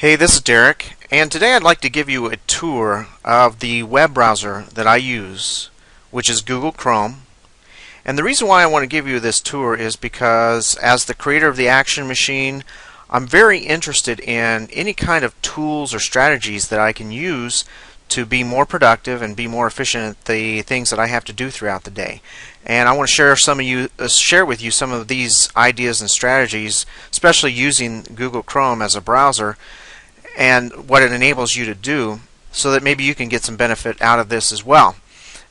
Hey, this is Derek, and today I'd like to give you a tour of the web browser that I use, which is Google Chrome. And the reason why I want to give you this tour is because as the creator of the Action Machine, I'm very interested in any kind of tools or strategies that I can use to be more productive and be more efficient at the things that I have to do throughout the day. And I want to share with you some of these ideas and strategies, especially using Google Chrome as a browser and what it enables you to do, so that maybe you can get some benefit out of this as well.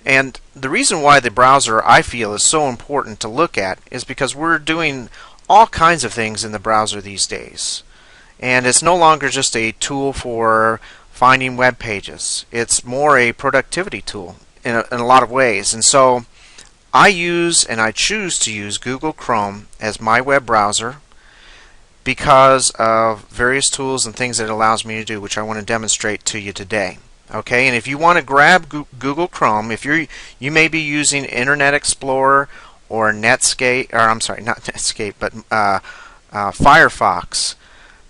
And the reason why the browser, I feel, is so important to look at is because we're doing all kinds of things in the browser these days. And it's no longer just a tool for finding web pages. It's more a productivity tool in a lot of ways. And so I choose to use Google Chrome as my web browser because of various tools and things that it allows me to do, which I want to demonstrate to you today. Okay, and if you want to grab Google Chrome, if you may be using Internet Explorer or Netscape, or I'm sorry, not Netscape, but Firefox.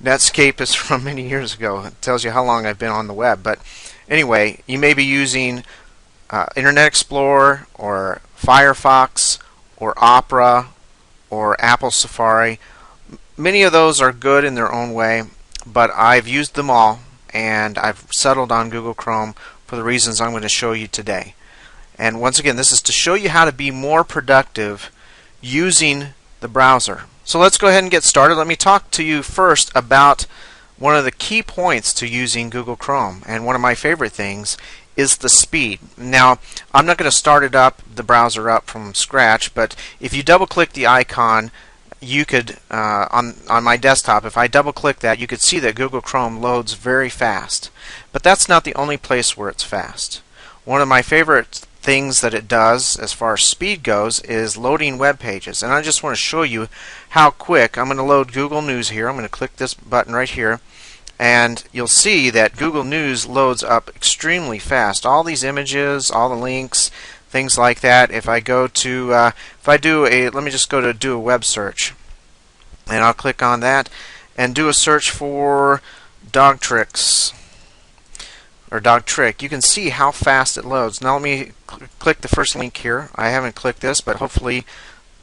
Netscape is from many years ago. It tells you how long I've been on the web. But anyway, you may be using Internet Explorer or Firefox or Opera or Apple Safari. Many of those are good in their own way, but I've used them all, and I've settled on Google Chrome for the reasons I'm going to show you today. And once again, this is to show you how to be more productive using the browser. So let's go ahead and get started. Let me talk to you first about one of the key points to using Google Chrome, and one of my favorite things is the speed. Now, I'm not going to start the browser up from scratch, but if you double click the icon, you could, on my desktop, if I double click that, you could see that Google Chrome loads very fast. But that's not the only place where it's fast. One of my favorite things that it does as far as speed goes is loading web pages. And I just want to show you how quick. I'm going to load Google News here. I'm going to click this button right here, and you'll see that Google News loads up extremely fast. All these images, all the links, things like that. If I go to, let me just go to do a web search, and I'll click on that and do a search for dog tricks or dog trick. You can see how fast it loads. Now let me click the first link here. I haven't clicked this, but hopefully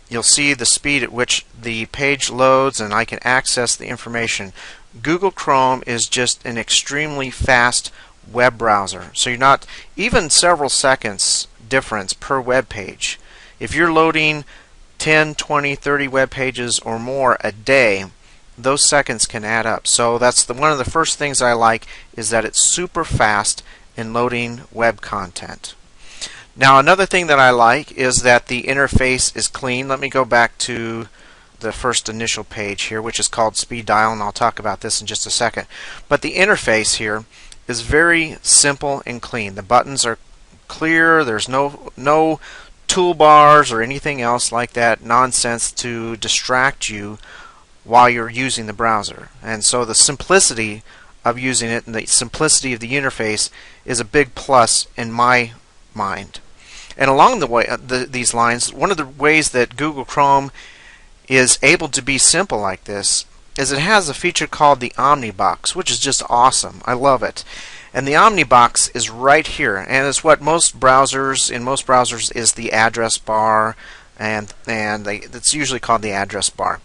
you'll see the speed at which the page loads and I can access the information. Google Chrome is just an extremely fast web browser. So you're not even several seconds difference per web page. If you're loading 10, 20, 30 web pages or more a day, those seconds can add up. So that's one of the first things I like, is that it's super fast in loading web content. Now, another thing that I like is that the interface is clean. Let me go back to the first initial page here, which is called Speed Dial, and I'll talk about this in just a second. But the interface here is very simple and clean. The buttons are clear. There's no toolbars or anything else like that nonsense to distract you while you're using the browser. And so the simplicity of using it and the simplicity of the interface is a big plus in my mind. And along the way, these lines, one of the ways that Google Chrome is able to be simple like this is it has a feature called the Omnibox, which is just awesome. I love it. And the Omnibox is right here, and it's what in most browsers is the address bar, and it's usually called the address bar.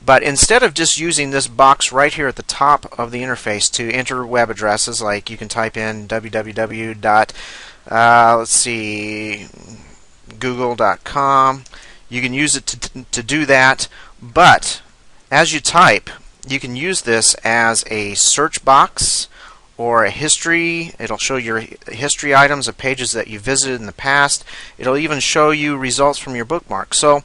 But instead of just using this box right here at the top of the interface to enter web addresses, like you can type in google.com, you can use it to do that. But as you type, you can use this as a search box or a history. It'll show your history items of pages that you visited in the past. It'll even show you results from your bookmarks. So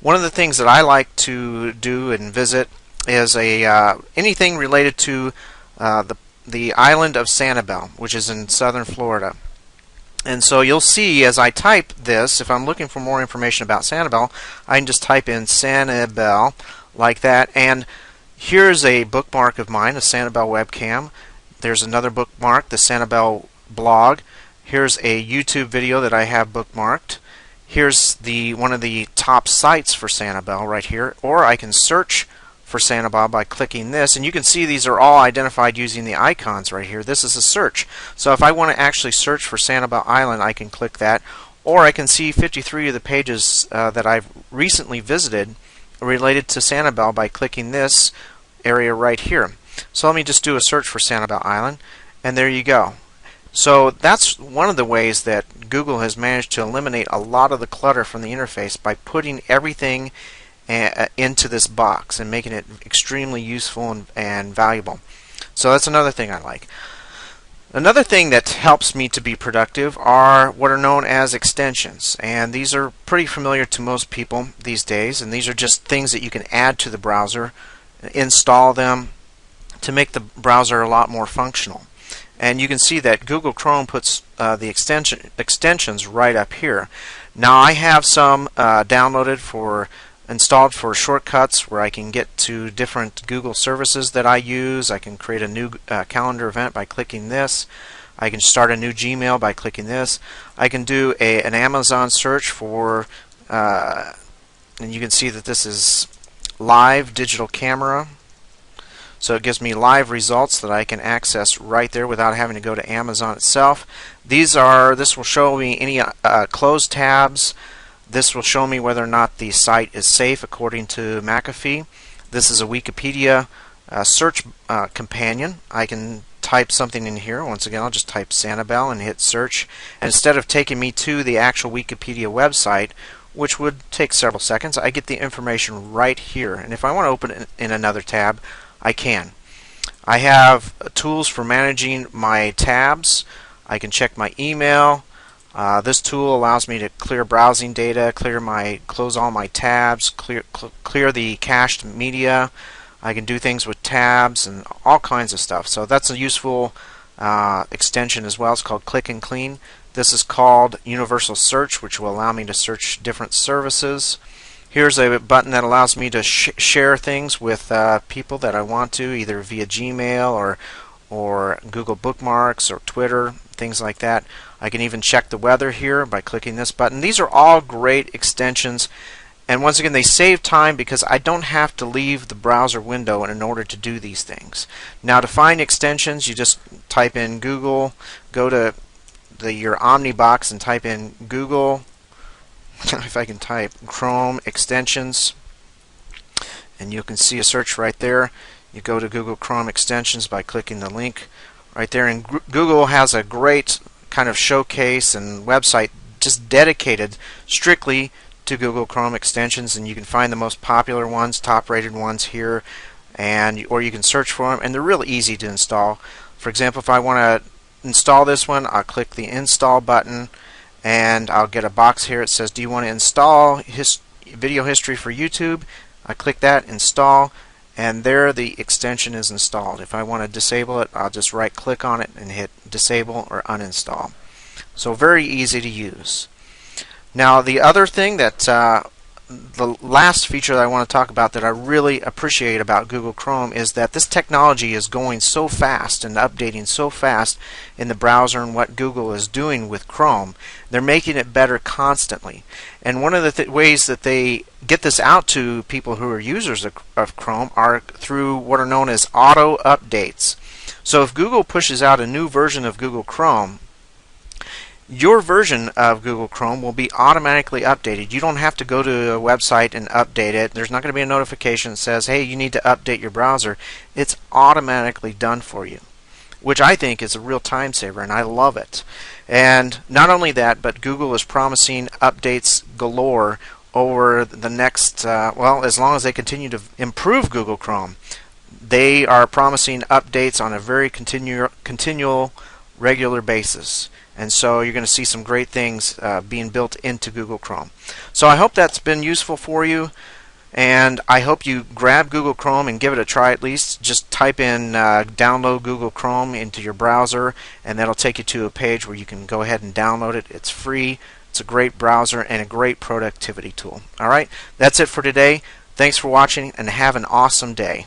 one of the things that I like to do and visit is anything related to the island of Sanibel, which is in southern Florida. And so you'll see as I type this, if I'm looking for more information about Sanibel, I can just type in Sanibel like that, and here's a bookmark of mine, a Sanibel webcam. There's another bookmark, the Sanibel blog. Here's a YouTube video that I have bookmarked. Here's one of the top sites for Sanibel right here, or I can search for Sanibel by clicking this, and you can see these are all identified using the icons right here. This is a search. So if I want to actually search for Sanibel Island, I can click that, or I can see 53 of the pages that I've recently visited related to Sanibel by clicking this area right here. So let me just do a search for Sanibel Island, and there you go. So that's one of the ways that Google has managed to eliminate a lot of the clutter from the interface by putting everything into this box and making it extremely useful and valuable. So that's another thing I like. Another thing that helps me to be productive are what are known as extensions, and these are pretty familiar to most people these days, and these are just things that you can add to the browser, install them to make the browser a lot more functional. And you can see that Google Chrome puts the extensions right up here. Now I have some installed for shortcuts where I can get to different Google services that I use. I can create a new calendar event by clicking this. I can start a new Gmail by clicking this. I can do an Amazon search for, and you can see that this is live digital camera. So it gives me live results that I can access right there without having to go to Amazon itself. This will show me any closed tabs. This will show me whether or not the site is safe according to McAfee. This is a Wikipedia search companion. I can type something in here. Once again, I'll just type Sanibel and hit search. And instead of taking me to the actual Wikipedia website, which would take several seconds, I get the information right here. And if I want to open it in another tab, I can. I have tools for managing my tabs. I can check my email. This tool allows me to clear browsing data, close all my tabs, clear the cached media. I can do things with tabs and all kinds of stuff. So that's a useful extension as well. It's called Click and Clean. This is called Universal Search, which will allow me to search different services. Here's a button that allows me to share things with people that I want to, either via Gmail or Google Bookmarks or Twitter, things like that. I can even check the weather here by clicking this button. These are all great extensions, and once again they save time because I don't have to leave the browser window in order to do these things. Now to find extensions, you just type in Google, go to your Omnibox and type in Google, if I can type Chrome extensions, and you can see a search right there. You go to Google Chrome extensions by clicking the link right there, and Google has a great kind of showcase and website just dedicated strictly to Google Chrome extensions, and you can find the most popular ones, top rated ones here, or you can search for them, and they're really easy to install. For example, if I want to install this one, I'll click the install button, and I'll get a box here. It says, do you want to install video history for YouTube? I click that, install, and there the extension is installed. If I want to disable it, I'll just right click on it and hit disable or uninstall. So very easy to use. Now the other thing that the last feature that I want to talk about that I really appreciate about Google Chrome is that this technology is going so fast and updating so fast in the browser, and what Google is doing with Chrome, they're making it better constantly. And one of the ways that they get this out to people who are users of Chrome are through what are known as auto updates. So if Google pushes out a new version of Google Chrome, your version of Google Chrome will be automatically updated. You don't have to go to a website and update it. There's not going to be a notification that says, hey, you need to update your browser. It's automatically done for you, which I think is a real time saver, and I love it. And not only that, but Google is promising updates galore over the next, well, as long as they continue to improve Google Chrome. They are promising updates on a very continual, regular basis. And so you're going to see some great things being built into Google Chrome. So I hope that's been useful for you, and I hope you grab Google Chrome and give it a try at least. Just type in download Google Chrome into your browser, and that'll take you to a page where you can go ahead and download it. It's free. It's a great browser and a great productivity tool. Alright, that's it for today. Thanks for watching, and have an awesome day.